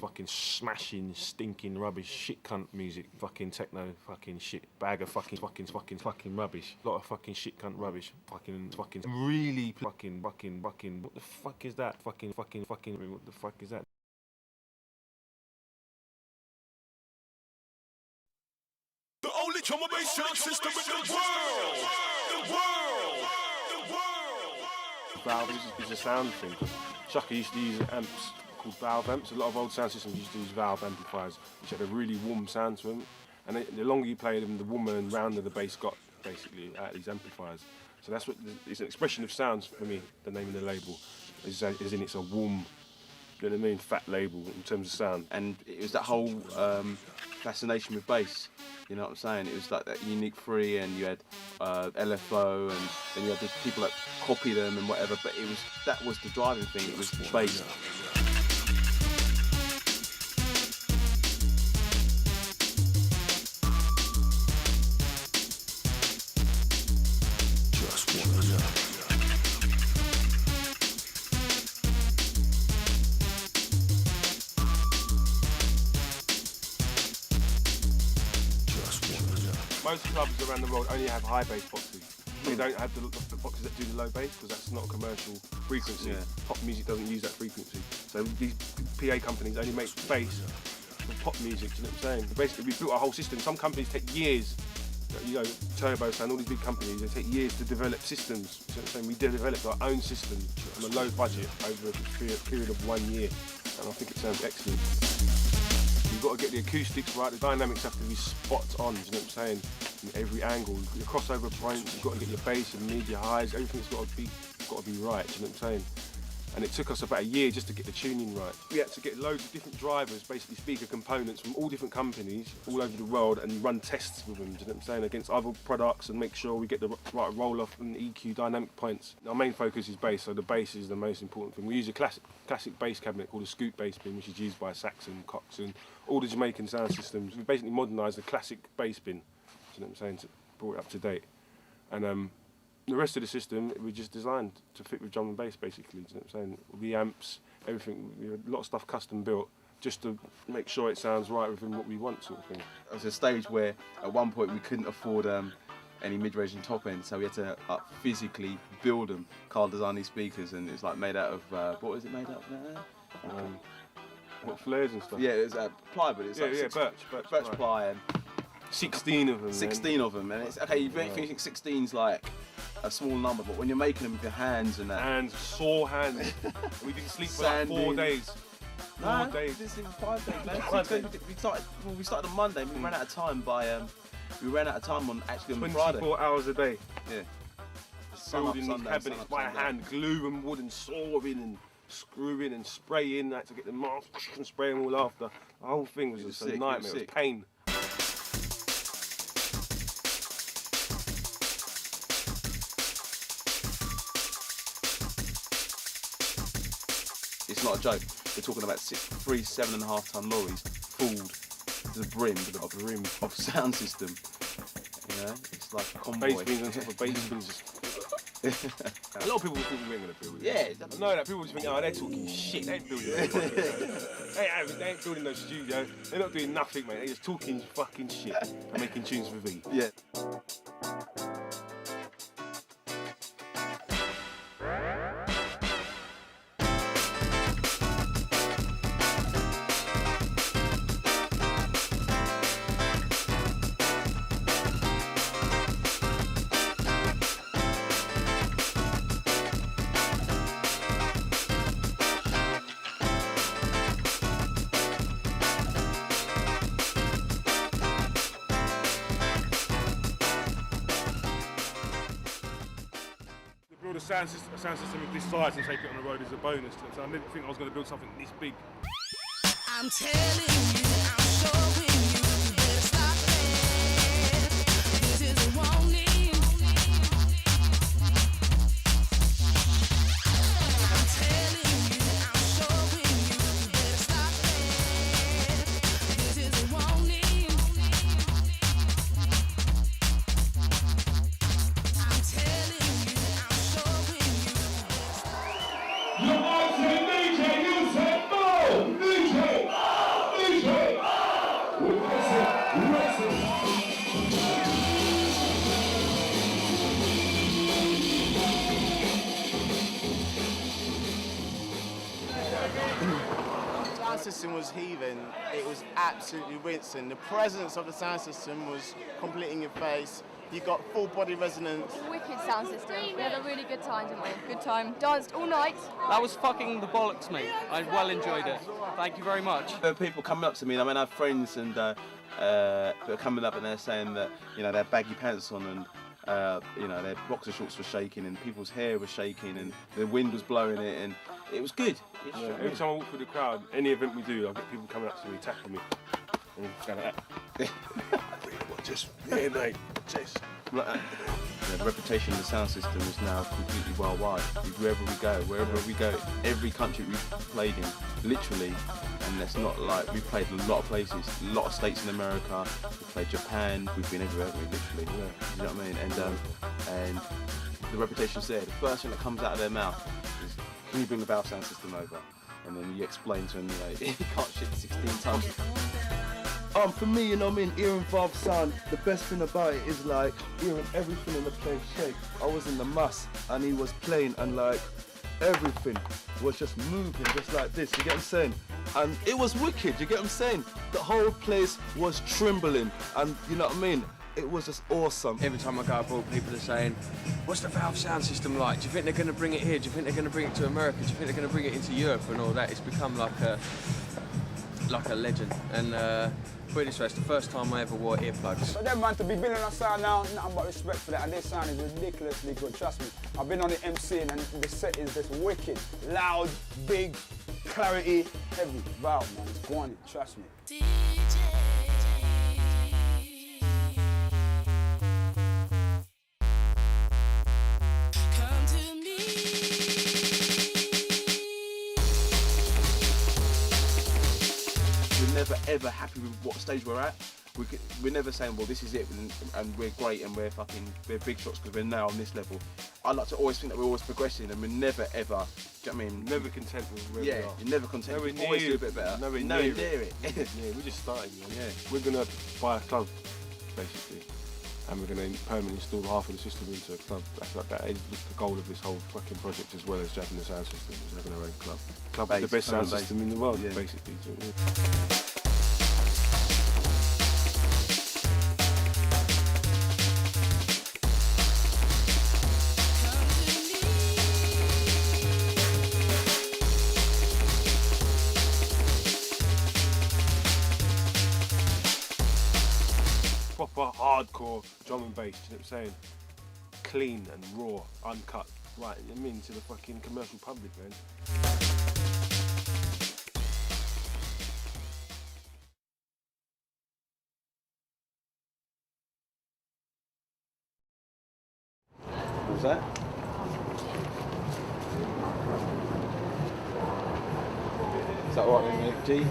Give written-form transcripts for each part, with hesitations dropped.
fucking smashing, stinking rubbish, shit cunt music, fucking techno, fucking shit, bag of fucking rubbish, lot of fucking shit cunt rubbish, fucking really fucking, what the fuck is that? Fucking, what the fuck is that? The only drum and bass sound system in the world. Valve is a sound thing. Shaka used to use amps called valve amps. A lot of old sound systems used to use valve amplifiers, which had a really warm sound to them. And the longer you played them, the warmer and rounder the bass got, basically, out of these amplifiers. So that's what it's an expression of sounds for me. The name of the label is in it's a warm, you know what I mean, fat label in terms of sound. And it was that whole fascination with bass. You know what I'm saying? It was like that unique free, and you had LFO, and then you had the people that copy them and whatever. But that was the driving thing. It was the bass. Most clubs around the world only have high bass boxes. They don't have the boxes that do the low bass because that's not a commercial frequency. Yeah. Pop music doesn't use that frequency. So these PA companies only make bass for pop music, do you know what I'm saying? Basically, we built a whole system. Some companies take years, you know, Turbo Sound, all these big companies, they take years to develop systems. Do you know what I'm saying? We developed our own system on a low budget over a period of 1 year, and I think it sounds excellent. You've got to get the acoustics right, the dynamics have to be spot on, do you know what I'm saying? In every angle, your crossover points, you've got to get your bass and mid, your highs, everything's got to be right, do you know what I'm saying? And it took us about a year just to get the tuning right. We had to get loads of different drivers, basically speaker components from all different companies all over the world and run tests with them, do you know what I'm saying, against other products and make sure we get the right roll-off and EQ dynamic points. Our main focus is bass, so the bass is the most important thing. We use a classic bass cabinet called a scoop bass bin, which is used by Saxon, Cox and all the Jamaican sound systems. We basically modernised the classic bass bin, do you know what I'm saying, to brought it up to date. And the rest of the system we just designed to fit with drum and bass, basically, do you know what I'm saying? The amps, everything, we had a lot of stuff custom built just to make sure it sounds right within what we want, sort of thing. There was a stage where at one point we couldn't afford any mid-range and top end, so we had to physically build them. Carl designed these speakers, and it's like made out of, what was it made out of now? What, flares and stuff? Yeah, it was plywood. It's birch ply. And 16 of them. 16 of them, and it's okay. You think 16's like a small number, but when you're making them with your hands and that. Hands, sore hands. We didn't sleep for like 4 days. 4 days. This is 5 days, man. We started on Monday. We ran out of time on actually on Friday. 24 hours a day. Yeah. Building these cabinets by hand, glue and wood and sawing and screwing and spraying that to get the mask and spray them all after. The whole thing was just a nightmare. It was pain. It's not a joke. We're talking about 3 7.5 ton lorries filled to the brim of sound system. You know, it's like a convoy. Bass bins on top of bass bins. A lot of people think we ain't gonna build it. Yeah. I know that people just think, oh, they're talking shit. They ain't building that. They ain't building no studio. They're not doing nothing, mate. They're just talking fucking shit and making tunes for V. Yeah. A sound system of this size and take it on the road is a bonus. So I didn't think I was going to build something this big. I'm telling you, I'm showing you, you better stop it. This is a warning. I'm telling you, I'm showing you, you better stop it. This is a warning. I'm telling you. You said DJ, you said no! DJ! system was heaving. It was absolutely rinsing. The presence of the sound system was completely in your face. You got full body resonance. Wicked sound system. We had a really good time, didn't we? Good time. Danced all night. That was fucking the bollocks, mate. I well enjoyed it. Thank you very much. There are people coming up to me, I mean, I have friends and that are coming up and they're saying that, you know, they had baggy pants on and, you know, their boxer shorts were shaking and people's hair was shaking and the wind was blowing it and it was good. Yeah, every time I walk through the crowd, any event we do, I'll get people coming up to me, tackling me. And going like that. Just, yeah, mate, just. Like that. The reputation of the sound system is now completely worldwide. Wherever we go, every country we've played in, literally, and it's not like we've played in a lot of places, a lot of states in America. We've played Japan. We've been everywhere, haven't we, literally. Yeah. You know what I mean? And the reputation's there. The first thing that comes out of their mouth is, "Can you bring the valve sound system over?" And then you explain to them, you know, you can't shit 16 times. For me, you know what I mean, hearing valve sound, the best thing about it is like hearing everything in the place shake. I was in the mass and he was playing and like everything was just moving just like this, you get what I'm saying? And it was wicked, you get what I'm saying? The whole place was trembling and you know what I mean? It was just awesome. Every time I go abroad, people are saying, "What's the valve sound system like? Do you think they're going to bring it here? Do you think they're going to bring it to America? Do you think they're going to bring it into Europe and all that?" It's become like a legend. And put it this way, it's the first time I ever wore earplugs. For them man to be building a sound now, nothing but respect for that. And this sound is ridiculously good, trust me. I've been on the MC and the set is just wicked. Loud, big, clarity, heavy. Valve, man, it's going, trust me. Never ever happy with what stage we're at. We're never saying, well, this is it and we're great and we're big shots because we're now on this level. I like to always think that we're always progressing and we're never ever, do you know what I mean? Never content with where we are. You're never content. We always do a bit better. Nowhere near it. Yeah, we just started, man. Yeah. We're going to buy a club, basically. And we're going to permanently install half of the system into a club. That is the goal of this whole fucking project, as well as jacking the sound system, is having our own club. Club with the best sound system in the world, basically. Proper hardcore drum and bass, you know what I'm saying? Clean and raw, uncut. Right, I mean, to the fucking commercial public, man. What was that? Is that all right with me, G?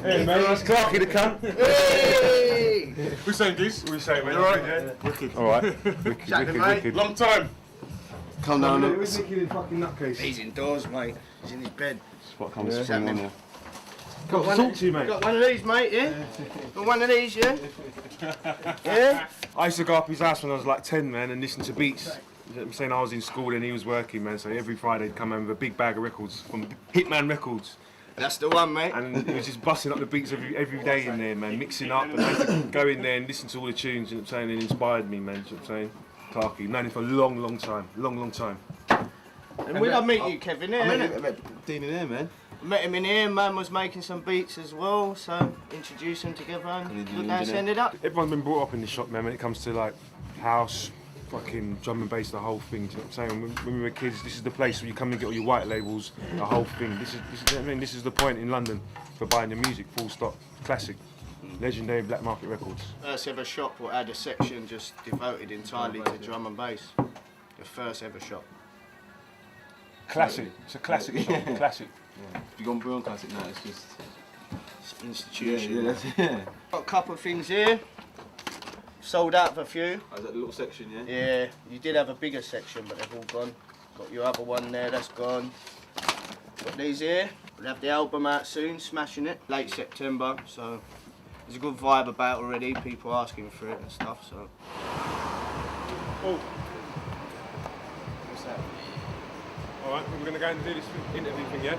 Hey, man, that's Clarky the cunt. Hey! We're saying this. We're saying, man. You alright? Yeah. Wicked. Alright. Wicked. Long time. Come down. Where's Nicky in fucking nutcase? He's indoors, mate. He's in his bed. That's what comes from on there. Got to talk to you, mate. Got one of these, mate, yeah? Got one of these, yeah? Yeah? I used to go up his house when I was like 10, man, and listen to beats. You know what I'm saying? I was in school and he was working, man, so every Friday he'd come home with a big bag of records from Hitman Records. That's the one, mate. And he was just busting up the beats every day in there, man, mixing up. And I used to go in there and listen to all the tunes, you know what I'm saying, and it inspired me, man, you know what I'm saying? Clarky, known him for a long time. And when I meet you, Kevin, here, I met Dean in there, man. Met him in here, man was making some beats as well, so introduced them together and look how it's ended up. Everyone's been brought up in this shop, man, when it comes to like house, fucking drum and bass, the whole thing, do you know what I'm saying? When we were kids, this is the place where you come and get all your white labels, the whole thing. This is you know what I mean? This is the point in London for buying your music, full stop. Classic. Legendary black market records. First ever shop will add a section just devoted entirely to drum and bass. The first ever shop. Classic. It's a classic shop. Classic. Yeah. If you go on Brion Classic now, it's just... It's an institution. Yeah. Got a couple of things here. Sold out for a few. Oh, is that the little section, yeah? Yeah, you did have a bigger section, but they've all gone. Got your other one there, that's gone. Got these here. We'll have the album out soon, smashing it, late September. So there's a good vibe about it already. People asking for it and stuff. So. Oh. What's that? All right, we're going to go and do this interview thing, yeah?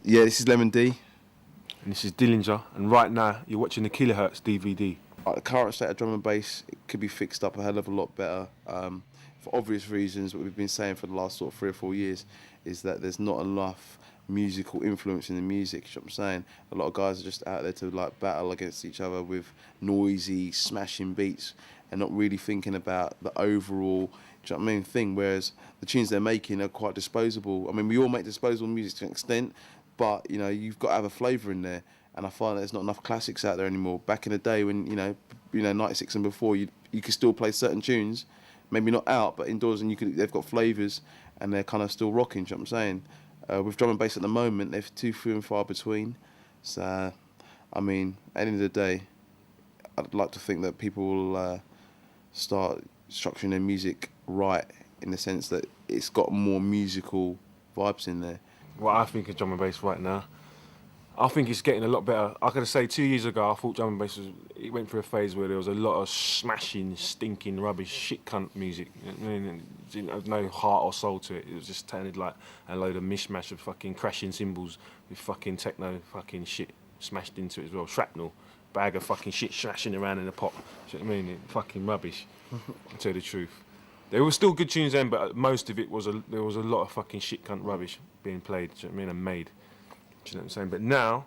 Yeah, this is Lemon D. And this is Dillinja, and right now you're watching the Kilohertz DVD. The current state of drum and bass, it could be fixed up a hell of a lot better. For obvious reasons, what we've been saying for the last sort of 3 or 4 years is that there's not enough musical influence in the music. You know what I'm saying? A lot of guys are just out there to like battle against each other with noisy, smashing beats and not really thinking about the overall, do you know what I mean, thing. Whereas the tunes they're making are quite disposable. I mean, we all make disposable music to an extent, but you know, you've got to have a flavour in there. And I find that there's not enough classics out there anymore. Back in the day when, you know, 96 and before, you could still play certain tunes, maybe not out, but indoors, and they've got flavours and they're kind of still rocking, do you know what I'm saying? With drum and bass at the moment, they're too few and far between. So, I mean, at the end of the day, I'd like to think that people will start structuring their music right, in the sense that it's got more musical vibes in there. What I think of drum and bass right now, I think it's getting a lot better. I could say 2 years ago, I thought drum and bass it went through a phase where there was a lot of smashing, stinking, rubbish, shit cunt music. You know, it didn't have no heart or soul to it. It was just sounded like a load of mishmash of fucking crashing cymbals with fucking techno fucking shit smashed into it as well. Shrapnel, bag of fucking shit smashing around in a pot. Do you know what I mean? Fucking rubbish, to tell you the truth. There were still good tunes then, but most of it was there was a lot of fucking shit cunt rubbish being played, do you know what I mean, and made. Do you know what I'm saying? But now,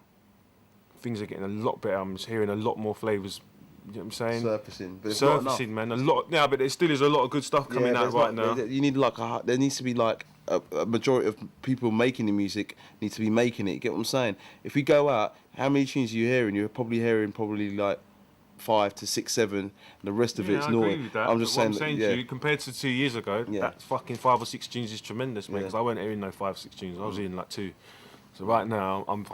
things are getting a lot better. I'm just hearing a lot more flavours. You know what I'm saying? Surfacing, but it's surfacing, man. A lot. Yeah, but there still is a lot of good stuff coming out right now. You need like there needs to be like a majority of people making the music need to be making it. You get what I'm saying? If we go out, how many tunes are you hearing? You're probably hearing like 5 to 6, 7, and the rest of it's I noise. agree with that. I'm just saying, to you, compared to 2 years ago, that fucking 5 or 6 tunes is tremendous, mate. Because I wasn't hearing no 5 or 6 tunes. I was hearing like 2. So right now, I'm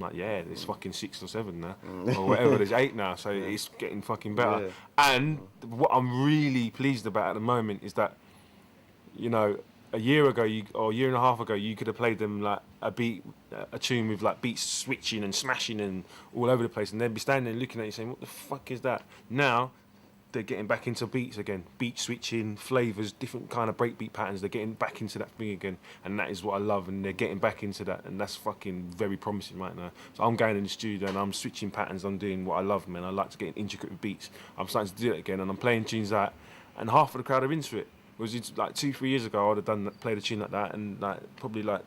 like, yeah, there's fucking 6 or 7 now, or whatever. There's 8 now, so it's getting fucking better. Yeah. And what I'm really pleased about at the moment is that, you know, a year ago or a year and a half ago, you could have played them like a tune with like beats switching and smashing and all over the place, and they'd be standing there looking at you saying, "What the fuck is that?" Now they're getting back into beats again, beat switching, flavours, different kind of breakbeat patterns. They're getting back into that thing again, and that is what I love. And they're getting back into that, and that's fucking very promising right now. So I'm going in the studio and I'm switching patterns. I'm doing what I love, man. I like to get intricate with beats. I'm starting to do it again, and I'm playing tunes out, and half of the crowd are into it. Whereas it's like 2-3 years ago, I'd have played a tune like that, and like probably like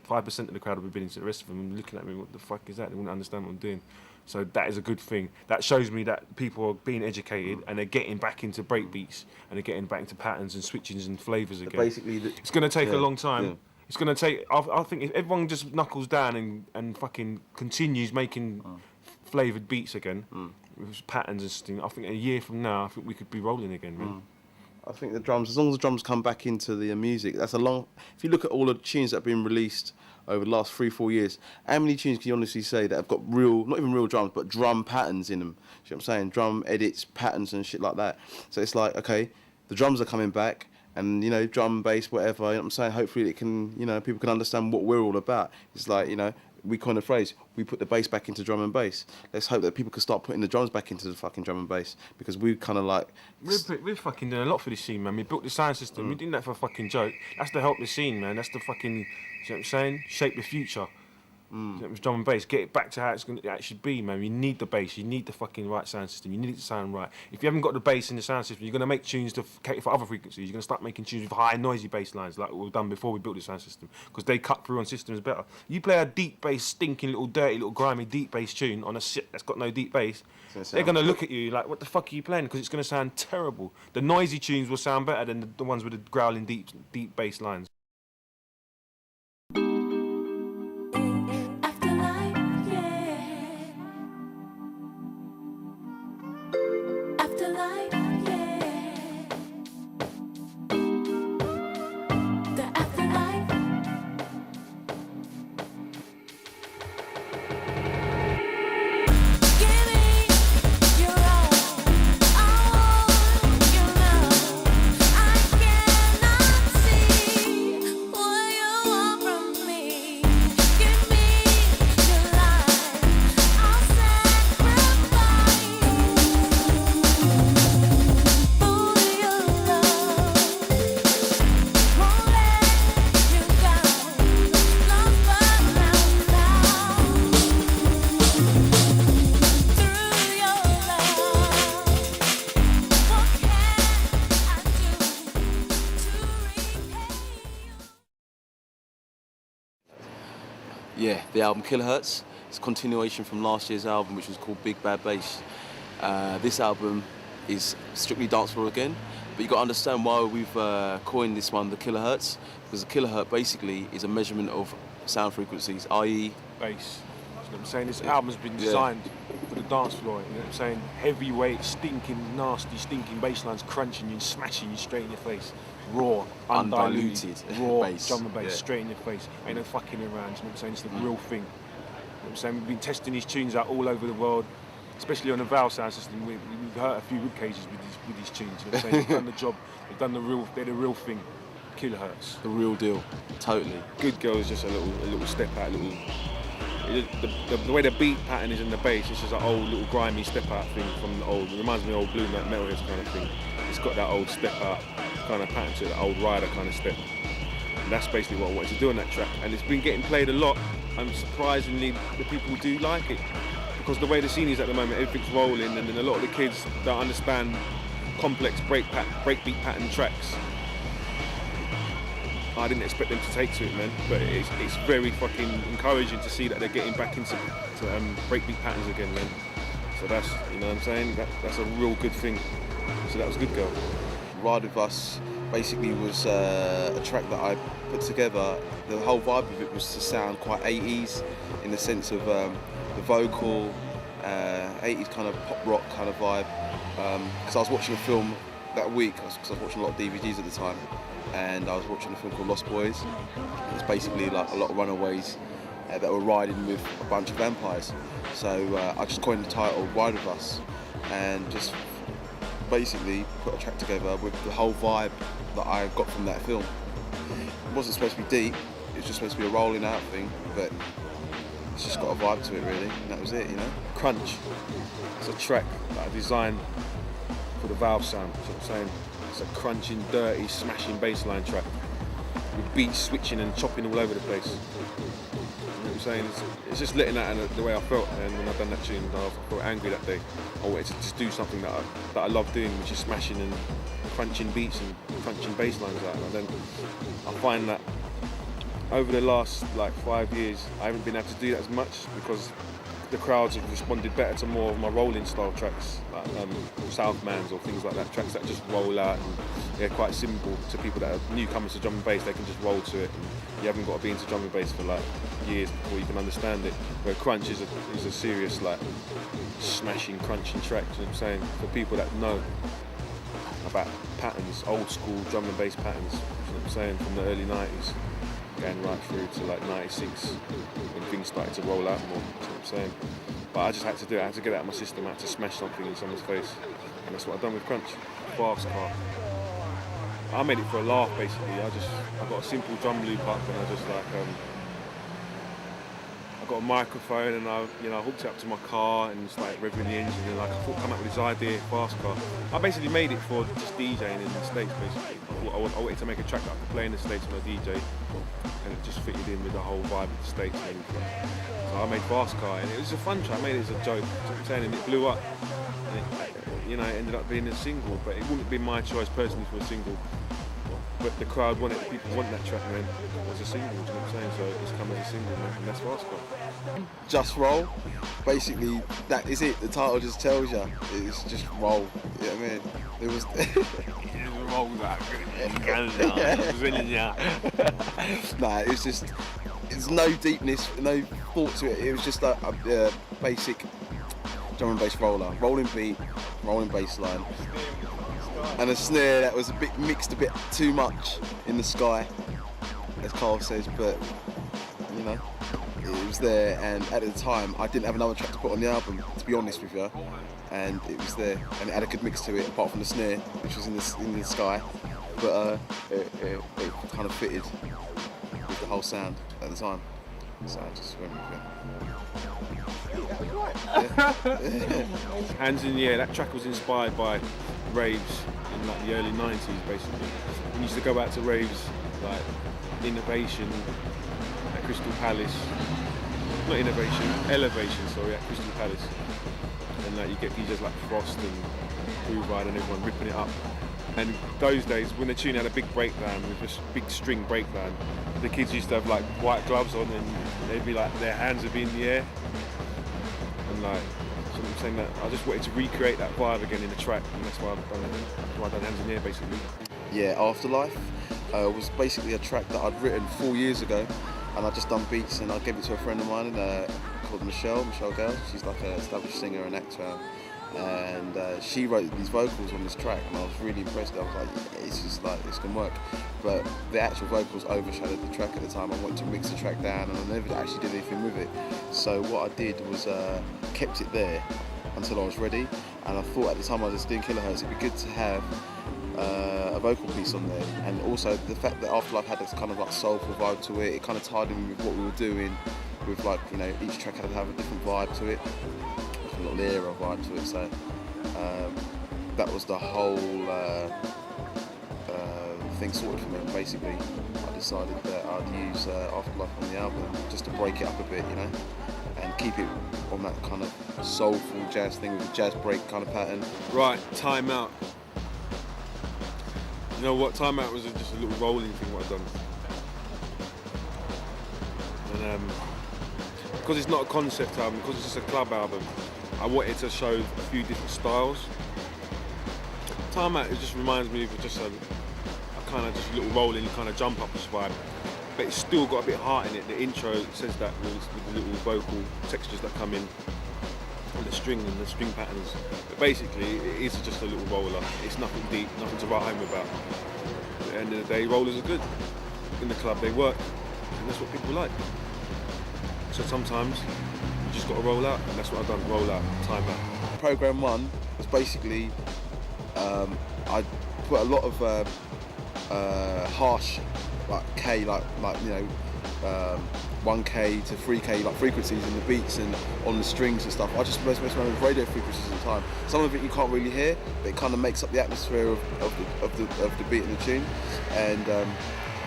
5% of the crowd would have been into the rest of them and looking at me, what the fuck is that? They wouldn't understand what I'm doing. So that is a good thing. That shows me that people are being educated and they're getting back into breakbeats and they're getting back into patterns and switchings and flavours again. Basically, it's going to take a long time. Yeah. It's going to take. I think if everyone just knuckles down and fucking continues making flavoured beats again with patterns and stuff, I think a year from now, I think we could be rolling again, man. I think the drums, as long as the drums come back into the music, that's a long. If you look at all the tunes that have been released over the last 3-4 years, how many tunes can you honestly say that have got real, not even real drums, but drum patterns in them? You know what I'm saying? Drum edits, patterns and shit like that. So it's like, okay, the drums are coming back, and you know, drum, bass, whatever. You know what I'm saying? Hopefully it can, you know, people can understand what we're all about. It's like, you know, we coined the phrase, we put the bass back into drum and bass. Let's hope that people can start putting the drums back into the fucking drum and bass, because we kind of like... We're fucking doing a lot for this scene, man. We built the sound system. We did that for a fucking joke. That's to help the scene, man. That's the fucking, you know what I'm saying? Shape the future. With drum and bass, get it back to how it should be, man. You need the bass, you need the fucking right sound system, you need it to sound right. If you haven't got the bass in the sound system, you're going to make tunes to cater for other frequencies. You're going to start making tunes with high noisy bass lines like we've done before we built the sound system, because they cut through on systems better. You play a deep bass, stinking little dirty little grimy deep bass tune on a shit that's got no deep bass, they're going to look at you like, what the fuck are you playing? Because it's going to sound terrible. The noisy tunes will sound better than the ones with the growling deep bass lines. Yeah, the album Kilohertz. It's a continuation from last year's album, which was called Big Bad Bass. This album is strictly dancefloor again, but you got to understand why we've coined this one the Kilohertz, because the kilohertz basically is a measurement of sound frequencies, i.e. bass. You know what I'm saying? This album's been designed for the dance floor. You know what I'm saying? Heavyweight, stinking, nasty, stinking bass lines crunching you and smashing you straight in your face. Raw, undiluted, raw bass. drum and bass straight in your face. Ain't no fucking around. You know what I'm saying? It's the real thing. You know what I'm saying? We've been testing these tunes out all over the world, especially on the valve sound system. We've hurt a few rib cages with these tunes. You know what I'm saying? They've done the job. They've done they're the real thing. Kilohertz. The real deal. Totally. Good Girl is just a little step out, the way the beat pattern is in the bass, it's just an old little grimy step out thing from the old. It reminds me of old Blue Metalheads kind of thing. It's got that old step out kind of pattern to it, that old rider kind of step. And that's basically what I wanted to do on that track. And it's been getting played a lot, and surprisingly the people do like it. Because the way the scene is at the moment, everything's rolling, and then a lot of the kids don't understand complex breakbeat pattern tracks. I didn't expect them to take to it, man, but it's very fucking encouraging to see that they're getting back into breakbeat patterns again, man. So that's, you know what I'm saying, that's a real good thing. So that was Good Girl. Ride With Us basically was a track that I put together. The whole vibe of it was to sound quite 80s in the sense of the vocal, 80s kind of pop rock kind of vibe. Because I was watching a film that week, because I was watching a lot of DVDs at the time, and I was watching a film called Lost Boys. It's basically like a lot of runaways that were riding with a bunch of vampires. So I just coined the title Ride With Us, and just basically put a track together with the whole vibe that I got from that film. It wasn't supposed to be deep, it was just supposed to be a rolling out thing, but it's just got a vibe to it really, and that was it, you know. Crunch. It's a track that I designed for the valve sound, you know what I'm saying? It's a crunching, dirty, smashing bassline track with beats switching and chopping all over the place. You know what I'm saying? It's just letting that out the way I felt, and when I done that tune, I felt angry that day. I wanted to just do something that I love doing, which is smashing and crunching beats and crunching bass lines out. And then I find that over the last 5 years, I haven't been able to do that as much because the crowds have responded better to more of my rolling style tracks, like Southmans or things like that, tracks that just roll out and they're quite simple to people that are newcomers to drum and bass. They can just roll to it, and you haven't got to be into drum and bass for years before you can understand it. Where crunch is a serious smashing, crunching track, you know what I'm saying? For people that know about patterns, old school drum and bass patterns, you know what I'm saying, from the early 90s. Going right through to 96 when things started to roll out more, you know what I'm saying? But I just had to do it, I had to get it out of my system, I had to smash something in someone's face. And that's what I've done with Crunch. Fast car. I made it for a laugh basically. I got a simple drum loop up and I got a microphone and I hooked it up to my car and just like revving the engine and like I thought come up with this idea, fast car. I basically made it for just DJing in the States basically. I wanted to make a track that I could play in the States when I DJ and it just fitted in with the whole vibe of the States and everything. So I made Fast Car and it was a fun track, I made it as a joke, and it blew up. And it ended up being a single, but it wouldn't be my choice personally for a single. But the crowd wanted, people want that track, man. It was a single, do you know what I'm saying? So it's come as a single, man, and that's Fast Car. Just roll. Basically, that is it. The title just tells you. It's just roll. You know what I mean? It was. Nah, it was just. There's no deepness, no thought to it. It was just a basic drum and bass roller, rolling beat, rolling bass line, and a snare that was a bit mixed a bit too much in the sky, as Carl says. But you know, it was there, and at the time I didn't have another track to put on the album, to be honest with you, and it was there, and it had a good mix to it, apart from the snare, which was in the sky, but it kind of fitted with the whole sound at the time, so I just went with it. Hands in the Air, that track was inspired by raves in like the early 90s basically. We used to go out to raves like Innovation at Crystal Palace, not Innovation, Elevation, sorry, at Crystal Palace. And like you get DJs like Frost and Groove Ride and everyone ripping it up. And those days when the tune had a big breakdown with this big string breakdown, the kids used to have like white gloves on and they'd be like, their hands would be in the air. And like, so I'm saying that I just wanted to recreate that vibe again in the track, and that's why I've done it. That's why I've done Hands in the Air basically. Yeah, Afterlife was basically a track that I'd written 4 years ago, and I just done beats and I gave it to a friend of mine called Michelle Gale. She's like an established singer and actor, and she wrote these vocals on this track, and I was really impressed. I was like, it's just like, this can work. But the actual vocals overshadowed the track at the time. I wanted to mix the track down, and I never actually did anything with it. So what I did was kept it there until I was ready, and I thought at the time I was doing kilohertz, it'd be good to have a vocal piece on there, and also the fact that Afterlife had this kind of like soulful vibe to it, it kind of tied in with what we were doing, with like, you know, each track had to have a different vibe to it, a little era vibe to it, so that was the whole thing sorted for me. Basically, I decided that I'd use Afterlife on the album just to break it up a bit, you know, and keep it on that kind of soulful jazz thing with a jazz break kind of pattern. Right, Time Out. You know what, Time Out was just a little rolling thing what I've done. And because it's not a concept album, because it's just a club album, I wanted to show a few different styles. Time Out, it just reminds me of just a kind of just a little rolling kind of jump up vibe, but it's still got a bit of heart in it. The intro says that with the little vocal textures that come in, and the string patterns. But basically, it is just a little roller. It's nothing deep, nothing to write home about. At the end of the day, rollers are good. In the club, they work, and that's what people like. So sometimes you just got to roll out, and that's what I've done. Roll out, Time Out. Program 1 was basically I put a lot of harsh, like K, like you know, 1K to 3K like frequencies in the beats and on the strings and stuff. I just messed around with radio frequencies at the time. Some of it you can't really hear, but it kind of makes up the atmosphere of the beat and the tune. And the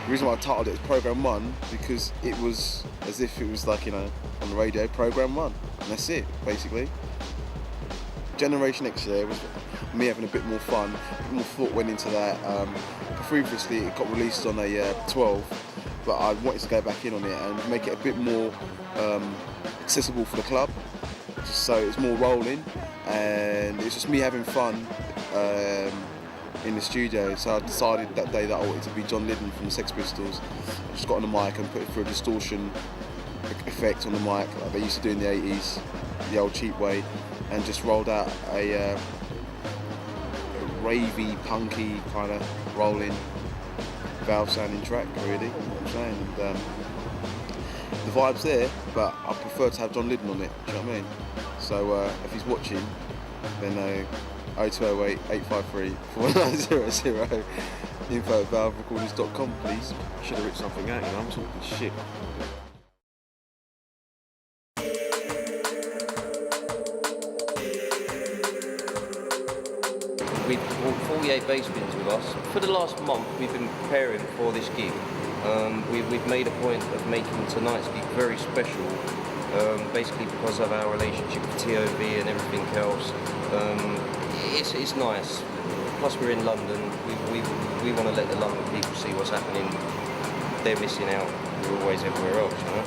reason why I titled it as Program 1, because it was as if it was like, you know, on the radio, Program 1, and that's it basically. Generation X there was me having a bit more fun, a bit more thought went into that. Previously it got released on a 12, but I wanted to go back in on it and make it a bit more accessible for the club, so it's more rolling, and it's just me having fun in the studio. So I decided that day that I wanted to be John Lydon from the Sex Pistols. I just got on the mic and put it through a distortion effect on the mic like they used to do in the 80s, the old cheap way, and just rolled out a ravey, punky kind of rolling valve sounding track, really, you know what I'm saying? And, the vibe's there, but I prefer to have John Lydon on it, do you know what I mean? So if he's watching, then 0208 853 4900, info@valverecordings.com, please. I should have written something out, you know, I'm talking shit. bass bins with us. For the last month, we've been preparing for this gig. We've made a point of making tonight's gig very special, basically because of our relationship with TOV and everything else. It's nice. Plus we're in London. We want to let the London people see what's happening. They're missing out. We're always everywhere else, you know?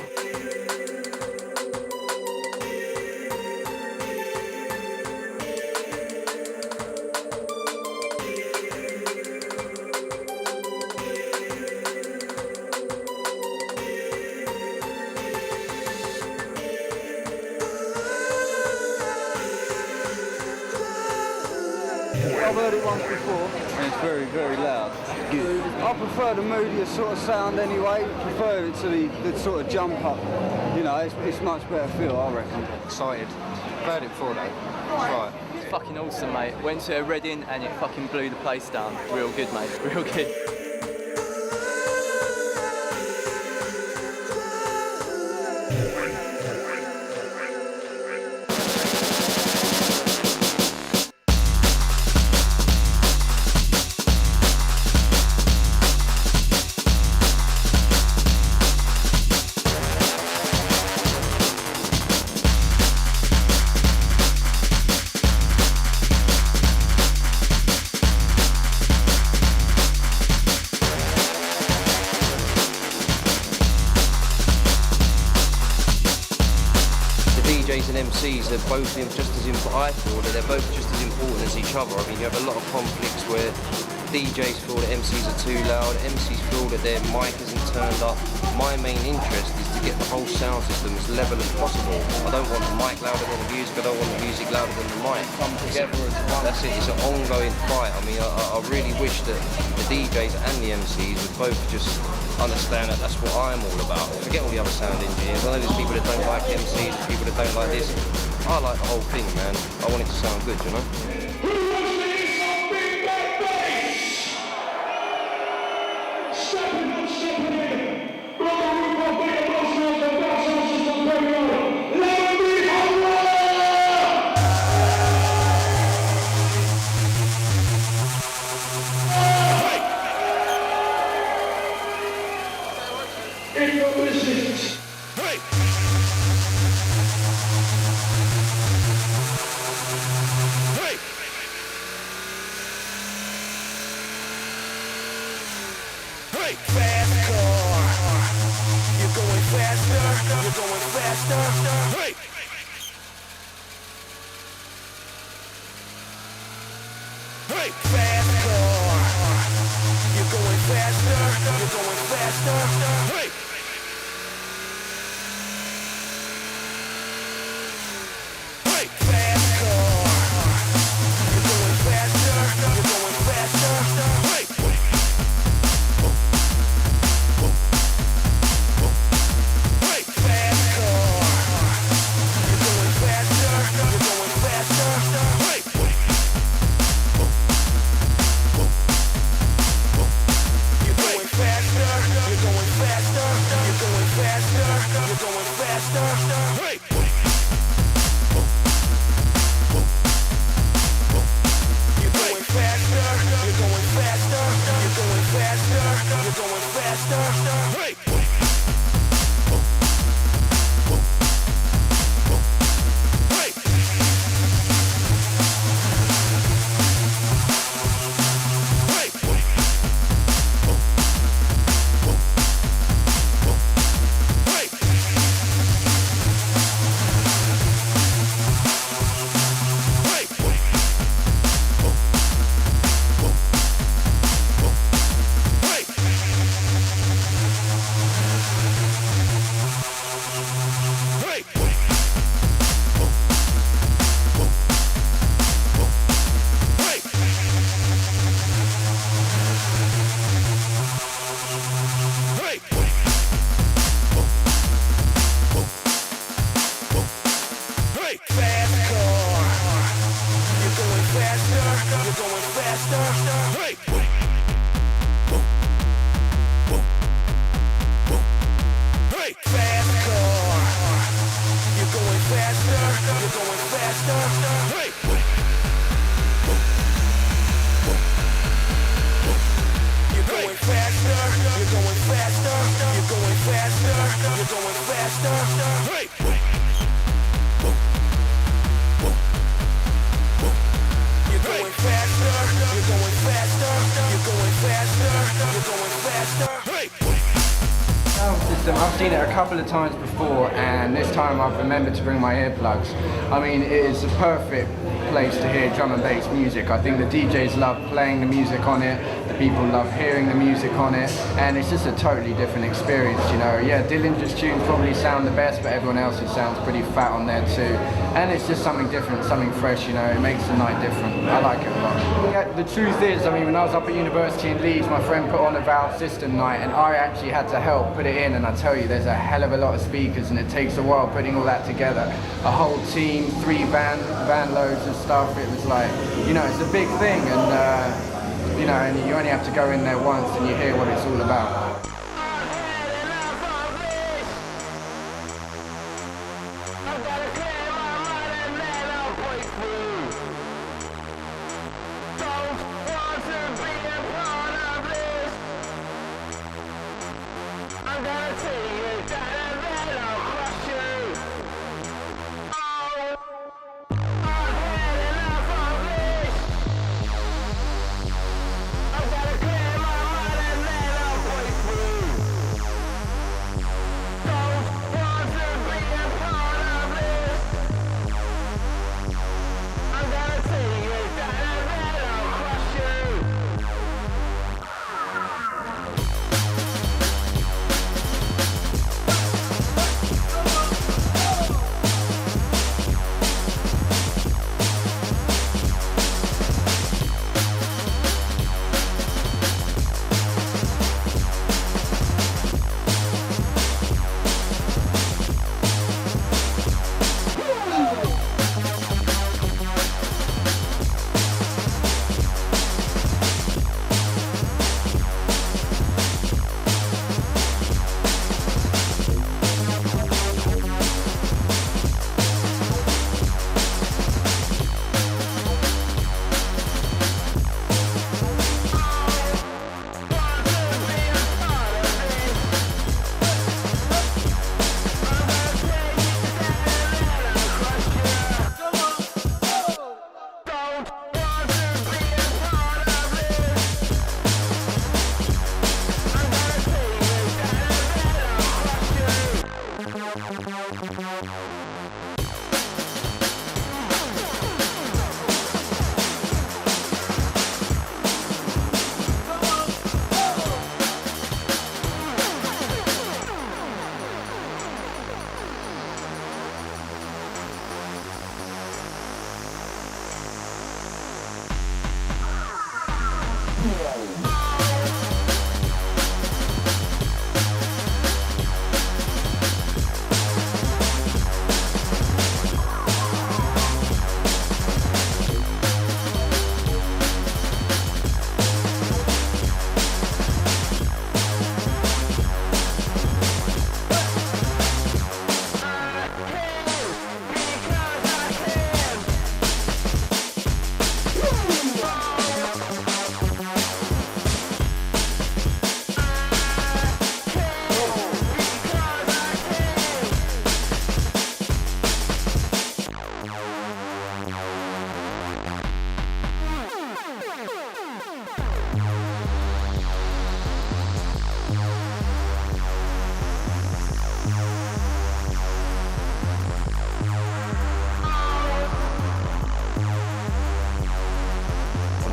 I've heard it once before, and it's very, very loud. Good. I prefer the moodier sort of sound anyway. Prefer it to the sort of jump up. You know, it's much better feel, I reckon. Excited. I've heard it before though. It's right. It's fucking awesome, mate. Went to a Reading and it fucking blew the place down. Real good, mate. Real good. DJs and MCs are both just as important. I feel that they're both just as important as each other. I mean, you have a lot of conflicts where DJs feel that MCs are too loud, MCs feel that their mic isn't turned up. My main interest is to get the whole sound system as level as possible. I don't want the mic louder than the music, I don't want the music louder than the mic. Come together as one. That's it, it's an ongoing fight. I mean, I really wish that the DJs and the MCs would both just understand that that's what I'm all about. Forget all the other sound engineers. I know there's people that don't like MCs, there's people that don't like this. I like the whole thing, man. I want it to sound good, you know? system, I've seen it a couple of times before, and this time I've remembered to bring my earplugs. I mean, it is the perfect place to hear drum and bass music. I think the DJs love playing the music on it, the people love hearing the music on it, and it's just a totally different experience, you know. Yeah, Dillinja's tunes probably sound the best, but everyone else's sounds pretty fat on there too. And it's just something different, something fresh, you know. It makes the night different. I like it a lot. Yeah, the truth is, I mean, when I was up at university in Leeds, my friend put on a Valve system night, and I actually had to help put it in, and I tell you, there's a hell of a lot of speakers, and it takes a while putting all that together. A whole team, 3 van loads of stuff. It was like, you know, it's a big thing, and you know, and you only have to go in there once and you hear what it's all about.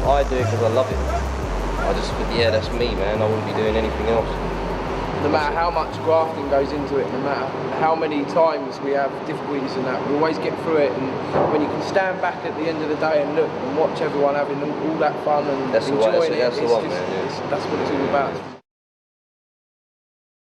I do it because I love it. Yeah, that's me, man. I wouldn't be doing anything else. No matter how much grafting goes into it, no matter how many times we have difficulties in that, we always get through it. And when you can stand back at the end of the day and look and watch everyone having all that fun and enjoying it, that's what it's all about.